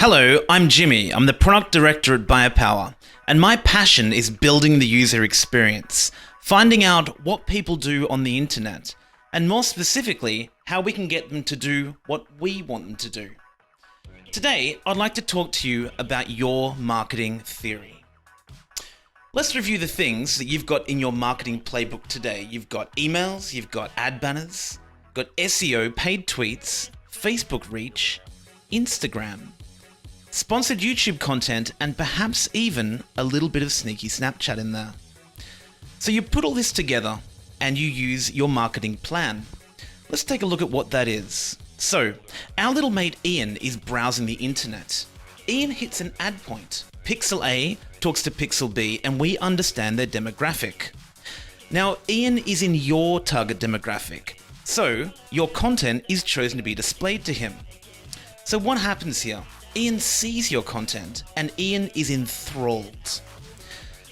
Hello, I'm Jimmy. I'm the product director at Biopower, and my passion is building the user experience, finding out what people do on the internet, and more specifically, how we can get them to do what we want them to do. Today, I'd like to talk to you about your marketing theory. Let's review the things that you've got in your marketing playbook today. You've got emails, you've got ad banners, got SEO, paid tweets, Facebook reach, Instagram, sponsored YouTube content, and perhaps even a little bit of sneaky Snapchat in there. So you put all this together and you use your marketing plan. Let's take a look at what that is. So, our little mate Ian is browsing the internet. Ian hits an ad point. Pixel A talks to Pixel B, and we understand their demographic. Now, Ian is in your target demographic, so your content is chosen to be displayed to him. So what happens here? Ian sees your content, and Ian is enthralled.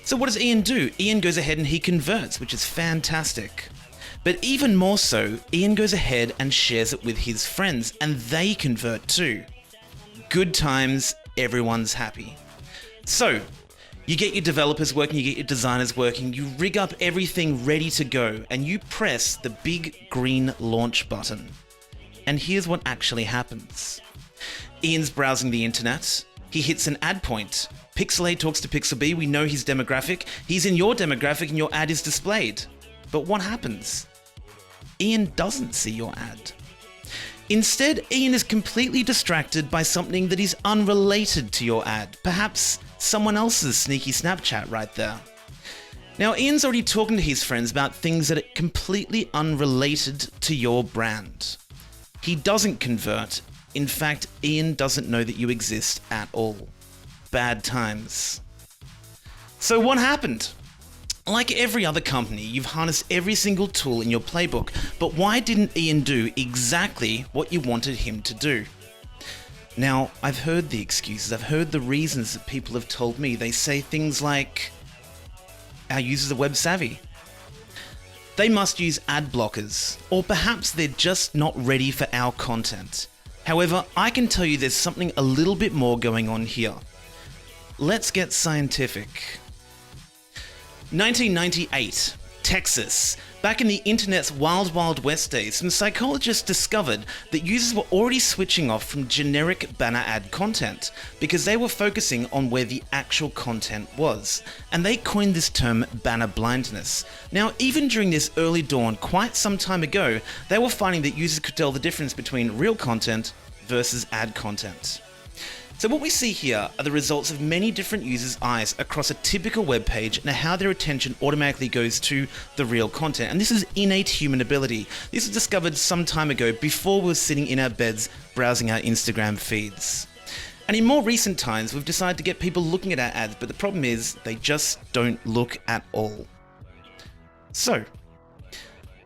So what does Ian do? Ian goes ahead and he converts, which is fantastic. But even more so, Ian goes ahead and shares it with his friends, and they convert too. Good times, everyone's happy. So, you get your developers working, you get your designers working, you rig up everything ready to go, and you press the big green launch button. And here's what actually happens. Ian's browsing the internet, he hits an ad point. Pixel A talks to Pixel B, we know his demographic, he's in your demographic and your ad is displayed. But what happens? Ian doesn't see your ad. Instead, Ian is completely distracted by something that is unrelated to your ad, perhaps someone else's sneaky Snapchat right there. Now, Ian's already talking to his friends about things that are completely unrelated to your brand. He doesn't convert. In fact, Ian doesn't know that you exist at all. Bad times. So what happened? Like every other company, you've harnessed every single tool in your playbook, but why didn't Ian do exactly what you wanted him to do? Now, I've heard the excuses, I've heard the reasons that people have told me. They say things like, our users are web savvy. They must use ad blockers, or perhaps they're just not ready for our content. However, I can tell you there's something a little bit more going on here. Let's get scientific. 1998, Texas. Back in the internet's wild, wild west days, some psychologists discovered that users were already switching off from generic banner ad content because they were focusing on where the actual content was. And they coined this term banner blindness. Now, even during this early dawn, quite some time ago, they were finding that users could tell the difference between real content versus ad content. So what we see here are the results of many different users' eyes across a typical web page and how their attention automatically goes to the real content. And this is innate human ability. This was discovered some time ago before we were sitting in our beds browsing our Instagram feeds. And in more recent times, we've decided to get people looking at our ads, but the problem is they just don't look at all. So,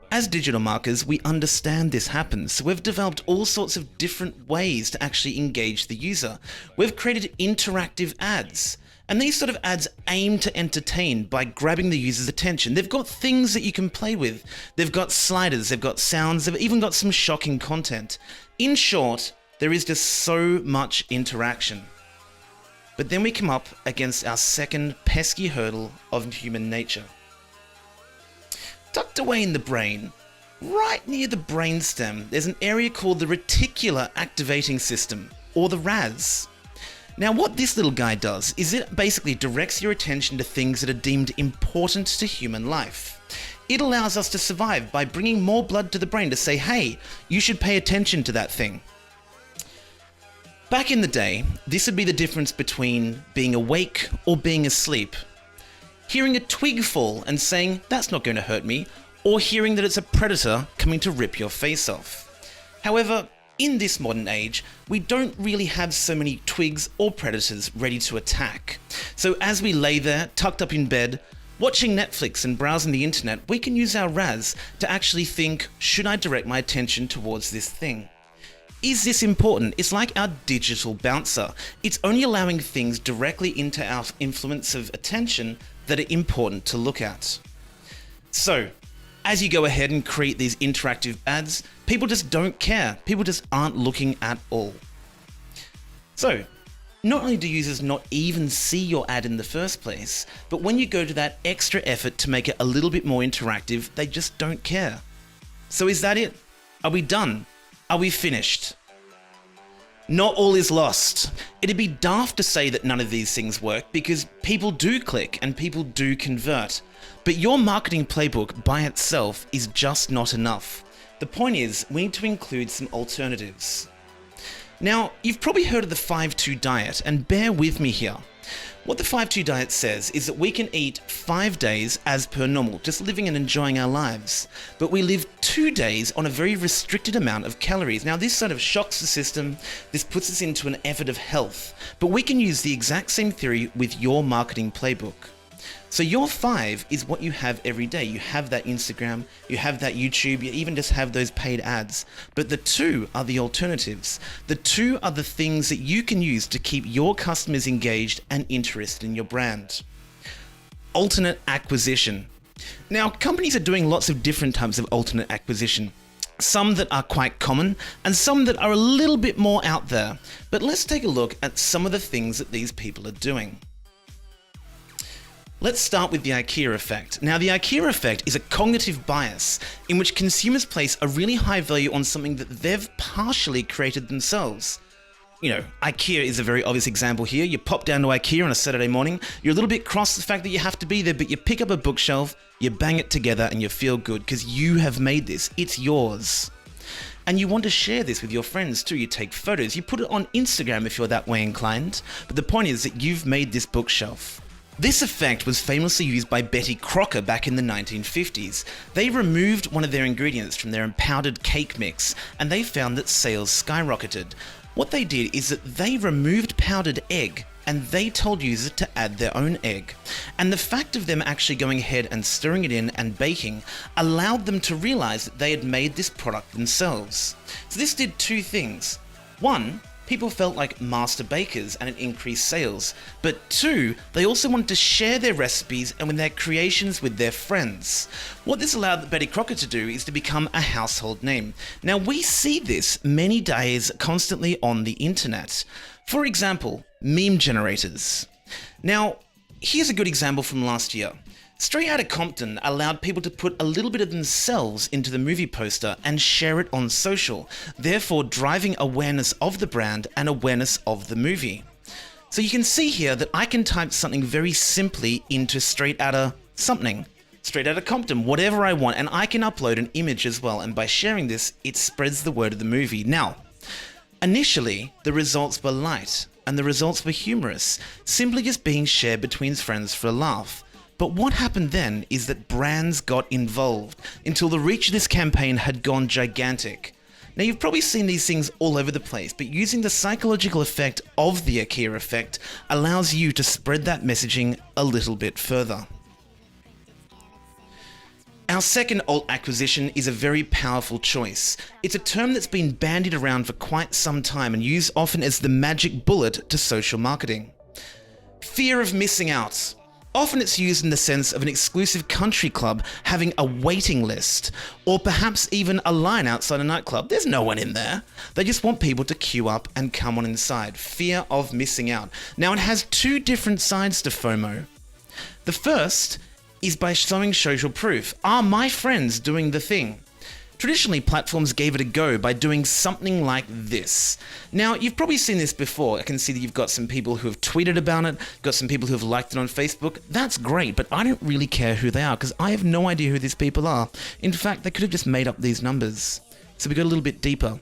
as digital marketers, we understand this happens, so we've developed all sorts of different ways to actually engage the user. We've created interactive ads, and these sort of ads aim to entertain by grabbing the user's attention. They've got things that you can play with. They've got sliders, they've got sounds, they've even got some shocking content. In short, there is just so much interaction. But then we come up against our second pesky hurdle of human nature. Tucked away in the brain, right near the brainstem, there's an area called the reticular activating system, or the RAS. Now what this little guy does is it basically directs your attention to things that are deemed important to human life. It allows us to survive by bringing more blood to the brain to say, hey, you should pay attention to that thing. Back in the day, this would be the difference between being awake or being asleep. Hearing a twig fall and saying, that's not going to hurt me, or hearing that it's a predator coming to rip your face off. However, in this modern age, we don't really have so many twigs or predators ready to attack. So as we lay there, tucked up in bed, watching Netflix and browsing the internet, we can use our RAS to actually think, should I direct my attention towards this thing? Is this important? It's like our digital bouncer. It's only allowing things directly into our influence of attention that are important to look at. So, as you go ahead and create these interactive ads, people just don't care. People just aren't looking at all. So, Not only do users not even see your ad in the first place, but when you go to that extra effort to make it a little bit more interactive, they just don't care. So is that it? Are we done? Are we finished? Not all is lost. It'd be daft to say that none of these things work because people do click and people do convert. But your marketing playbook by itself is just not enough. The point is, we need to include some alternatives. Now, you've probably heard of the 5-2 diet, and bear with me here. What the 5-2 diet says is that we can eat 5 days as per normal, just living and enjoying our lives. But we live 2 days on a very restricted amount of calories. Now, this sort of shocks the system. This puts us into an effort of health. But we can use the exact same theory with your marketing playbook. So your 5 is what you have every day. You have that Instagram, you have that YouTube, you even just have those paid ads. But the 2 are the alternatives. The 2 are the things that you can use to keep your customers engaged and interested in your brand. Alternate acquisition. Now, companies are doing lots of different types of alternate acquisition. Some that are quite common and some that are a little bit more out there. But let's take a look at some of the things that these people are doing. Let's start with the IKEA effect. Now, the IKEA effect is a cognitive bias in which consumers place a really high value on something that they've partially created themselves. You know, IKEA is a very obvious example here. You pop down to IKEA on a Saturday morning, you're a little bit cross the fact that you have to be there, but you pick up a bookshelf, you bang it together, and you feel good because you have made this. It's yours. And you want to share this with your friends too. You take photos, you put it on Instagram if you're that way inclined. But the point is that you've made this bookshelf. This effect was famously used by Betty Crocker back in the 1950s. They removed one of their ingredients from their powdered cake mix, and they found that sales skyrocketed. What they did is that they removed powdered egg, and they told users to add their own egg. And the fact of them actually going ahead and stirring it in and baking allowed them to realize that they had made this product themselves. So this did 2 things. 1, people felt like master bakers and it increased sales. But 2, they also wanted to share their recipes and with their creations with their friends. What this allowed Betty Crocker to do is to become a household name. Now, we see this many days constantly on the internet. For example, meme generators. Now, here's a good example from last year. Straight Outta Compton allowed people to put a little bit of themselves into the movie poster and share it on social, therefore driving awareness of the brand and awareness of the movie. So you can see here that I can type something very simply into Straight Outta something, Straight Outta Compton, whatever I want, and I can upload an image as well, and by sharing this, it spreads the word of the movie. Now, initially, the results were light, and the results were humorous, simply just being shared between friends for a laugh. But what happened then is that brands got involved until the reach of this campaign had gone gigantic. Now, you've probably seen these things all over the place, but using the psychological effect of the IKEA effect allows you to spread that messaging a little bit further. Our second alt acquisition is a very powerful choice. It's a term that's been bandied around for quite some time and used often as the magic bullet to social marketing. Fear of missing out. Often it's used in the sense of an exclusive country club having a waiting list, or perhaps even a line outside a nightclub. There's no one in there. They just want people to queue up and come on inside. Fear of missing out. Now, it has 2 different sides to FOMO. The first is by showing social proof. Are my friends doing the thing? Traditionally, platforms gave it a go by doing something like this. Now, you've probably seen this before. I can see that you've got some people who have tweeted about it, got some people who have liked it on Facebook. That's great, but I don't really care who they are because I have no idea who these people are. In fact, they could have just made up these numbers. So we go a little bit deeper.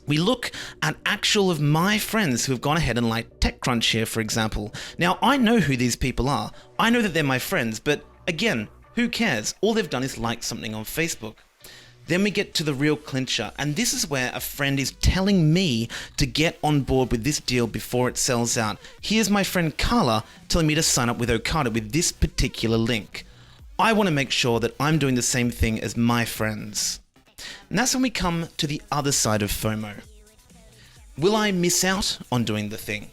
We look at actual of my friends who have gone ahead and liked TechCrunch here, for example. Now, I know who these people are. I know that they're my friends, but again, who cares? All they've done is like something on Facebook. Then we get to the real clincher, and this is where a friend is telling me to get on board with this deal before it sells out. Here's my friend Carla telling me to sign up with Okada with this particular link. I want to make sure that I'm doing the same thing as my friends. And that's when we come to the other side of FOMO. Will I miss out on doing the thing?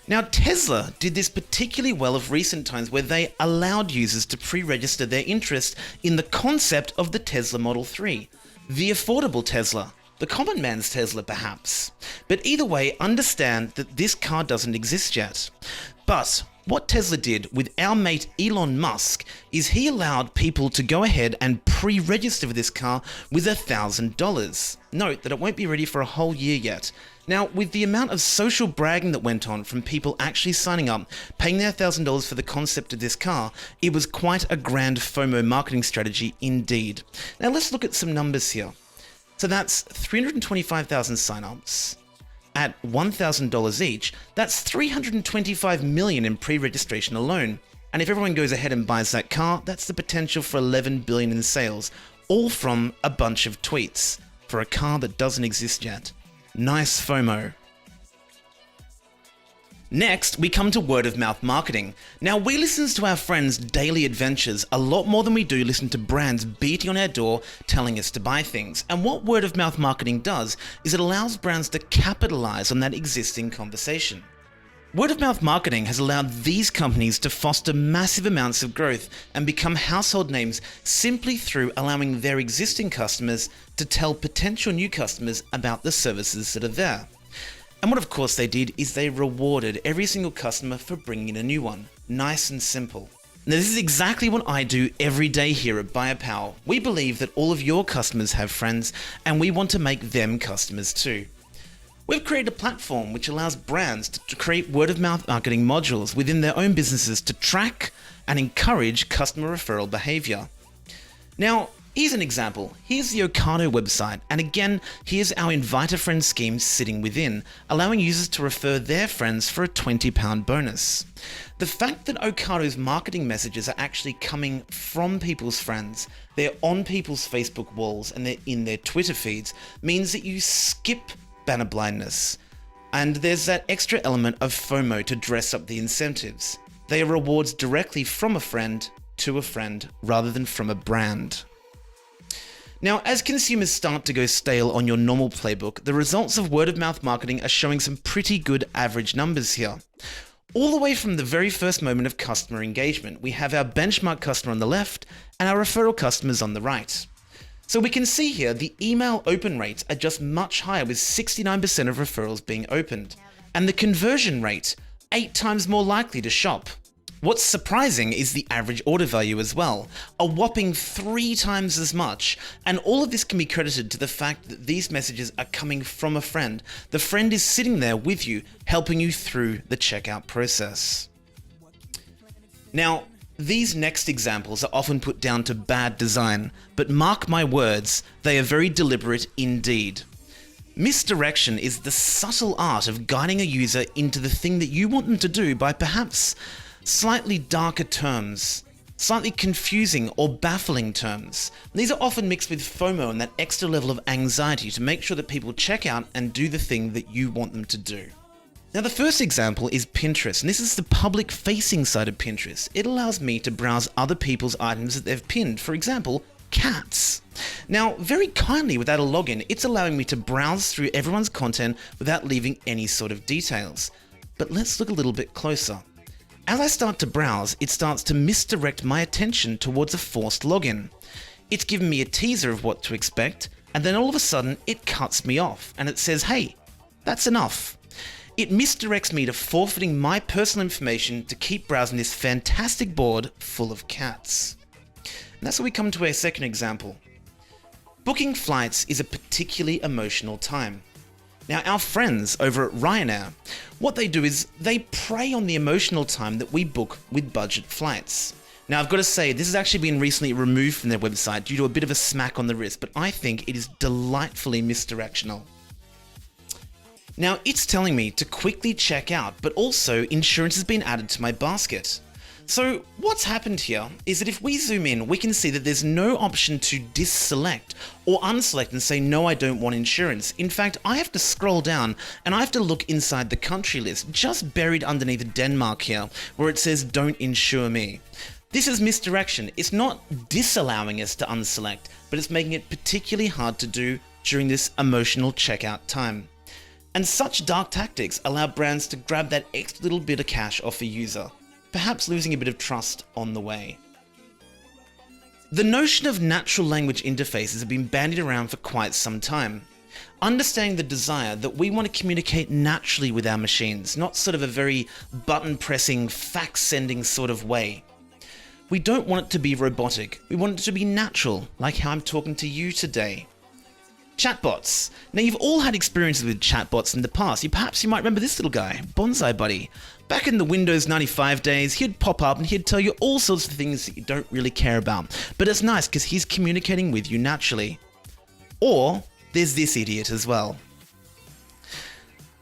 Now, Tesla did this particularly well of recent times where they allowed users to pre-register their interest in the concept of the Tesla Model 3, the affordable Tesla. The common man's Tesla, perhaps. But either way, understand that this car doesn't exist yet. But what Tesla did with our mate Elon Musk is he allowed people to go ahead and pre-register for this car with $1,000. Note that it won't be ready for a whole year yet. Now, with the amount of social bragging that went on from people actually signing up, paying their $1,000 for the concept of this car, it was quite a grand FOMO marketing strategy indeed. Now let's look at some numbers here. So that's 325,000 signups. At $1,000 each, that's $325 million in pre-registration alone. And if everyone goes ahead and buys that car, that's the potential for $11 billion in sales, all from a bunch of tweets for a car that doesn't exist yet. Nice FOMO. Next, we come to word-of-mouth marketing. Now, we listen to our friends' daily adventures a lot more than we do listen to brands beating on our door telling us to buy things. And what word-of-mouth marketing does is it allows brands to capitalize on that existing conversation. Word-of-mouth marketing has allowed these companies to foster massive amounts of growth and become household names simply through allowing their existing customers to tell potential new customers about the services that are there. And what of course they did is they rewarded every single customer for bringing in a new one. Nice and simple. Now this is exactly what I do every day here at Buyer Power. We believe that all of your customers have friends and we want to make them customers too. We've created a platform which allows brands to create word-of-mouth marketing modules within their own businesses to track and encourage customer referral behavior. Now, here's an example. Here's the Ocado website, and again, here's our Invite a Friend scheme sitting within, allowing users to refer their friends for a £20 bonus. The fact that Ocado's marketing messages are actually coming from people's friends, they're on people's Facebook walls, and they're in their Twitter feeds, means that you skip banner blindness. And there's that extra element of FOMO to dress up the incentives. They are rewards directly from a friend to a friend rather than from a brand. Now, as consumers start to go stale on your normal playbook, the results of word-of-mouth marketing are showing some pretty good average numbers here. All the way from the very first moment of customer engagement, we have our benchmark customer on the left and our referral customers on the right. So we can see here the email open rates are just much higher with 69% of referrals being opened, and the conversion rate 8 times more likely to shop. What's surprising is the average order value as well, a whopping 3 times as much, and all of this can be credited to the fact that these messages are coming from a friend. The friend is sitting there with you, helping you through the checkout process. Now, these next examples are often put down to bad design, but mark my words, they are very deliberate indeed. Misdirection is the subtle art of guiding a user into the thing that you want them to do by perhaps slightly darker terms, slightly confusing or baffling terms. These are often mixed with FOMO and that extra level of anxiety to make sure that people check out and do the thing that you want them to do. Now the first example is Pinterest, and this is the public-facing side of Pinterest. It allows me to browse other people's items that they've pinned, for example, cats. Now, very kindly without a login, it's allowing me to browse through everyone's content without leaving any sort of details. But let's look a little bit closer. As I start to browse, it starts to misdirect my attention towards a forced login. It's given me a teaser of what to expect, and then all of a sudden it cuts me off and it says, hey, that's enough. It misdirects me to forfeiting my personal information to keep browsing this fantastic board full of cats. And that's where we come to our second example. Booking flights is a particularly emotional time. Now, our friends over at Ryanair, what they do is they prey on the emotional time that we book with budget flights. Now, I've got to say, this has actually been recently removed from their website due to a bit of a smack on the wrist, but I think it is delightfully misdirectional. Now, it's telling me to quickly check out, but also insurance has been added to my basket. So what's happened here is that if we zoom in, we can see that there's no option to deselect or unselect and say, no, I don't want insurance. In fact, I have to scroll down and I have to look inside the country list, just buried underneath Denmark here, where it says, don't insure me. This is misdirection. It's not disallowing us to unselect, but it's making it particularly hard to do during this emotional checkout time. And such dark tactics allow brands to grab that extra little bit of cash off a user, perhaps losing a bit of trust on the way. The notion of natural language interfaces have been bandied around for quite some time. Understanding the desire that we want to communicate naturally with our machines, not sort of a very button-pressing, fax-sending sort of way. We don't want it to be robotic. We want it to be natural, like how I'm talking to you today. Chatbots. Now, you've all had experiences with chatbots in the past. Perhaps you might remember this little guy, Bonsai Buddy. Back in the Windows 95 days, he'd pop up and he'd tell you all sorts of things that you don't really care about. But it's nice because he's communicating with you naturally. Or there's this idiot as well.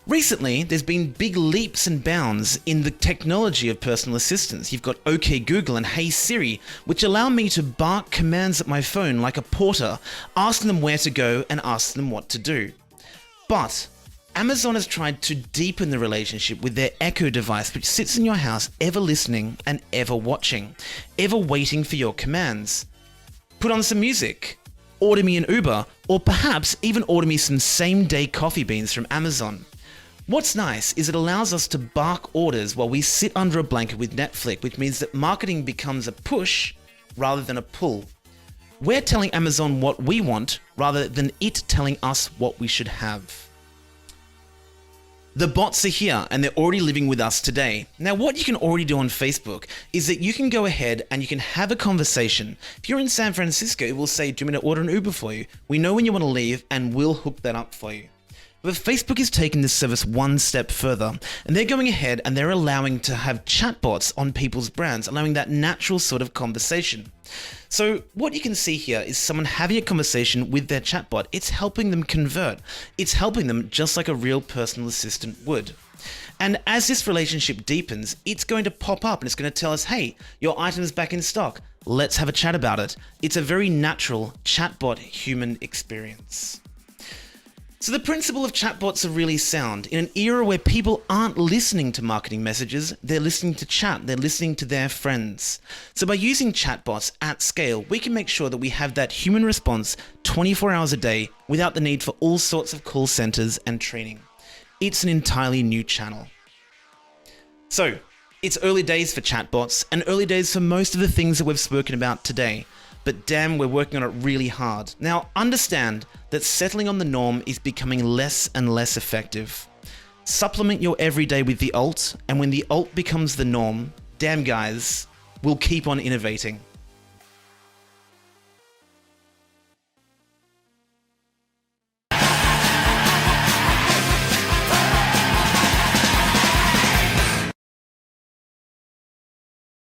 Recently, there's been big leaps and bounds in the technology of personal assistants. You've got OK Google and Hey Siri, which allow me to bark commands at my phone like a porter, asking them where to go and asking them what to do. But Amazon has tried to deepen the relationship with their Echo device, which sits in your house, ever listening and ever watching, ever waiting for your commands. Put on some music, order me an Uber, or perhaps even order me some same-day coffee beans from Amazon. What's nice is it allows us to bark orders while we sit under a blanket with Netflix, which means that marketing becomes a push rather than a pull. We're telling Amazon what we want rather than it telling us what we should have. The bots are here and they're already living with us today. Now, what you can already do on Facebook is that you can go ahead and you can have a conversation. If you're in San Francisco, it will say, do you want me to order an Uber for you? We know when you want to leave and we'll hook that up for you. But Facebook is taking this service one step further, and they're going ahead and they're allowing to have chatbots on people's brands, allowing that natural sort of conversation. So what you can see here is someone having a conversation with their chatbot. It's helping them convert. It's helping them just like a real personal assistant would. And as this relationship deepens, it's going to pop up and it's going to tell us, hey, your item is back in stock. Let's have a chat about it. It's a very natural chatbot human experience. So the principle of chatbots are really sound. In an era where people aren't listening to marketing messages, they're listening to chat, they're listening to their friends. So by using chatbots at scale, we can make sure that we have that human response 24 hours a day without the need for all sorts of call centers and training. It's an entirely new channel. So it's early days for chatbots and early days for most of the things that we've spoken about today. But damn, we're working on it really hard. Now, understand that settling on the norm is becoming less and less effective. Supplement your everyday with the alt, and when the alt becomes the norm, damn guys, we'll keep on innovating.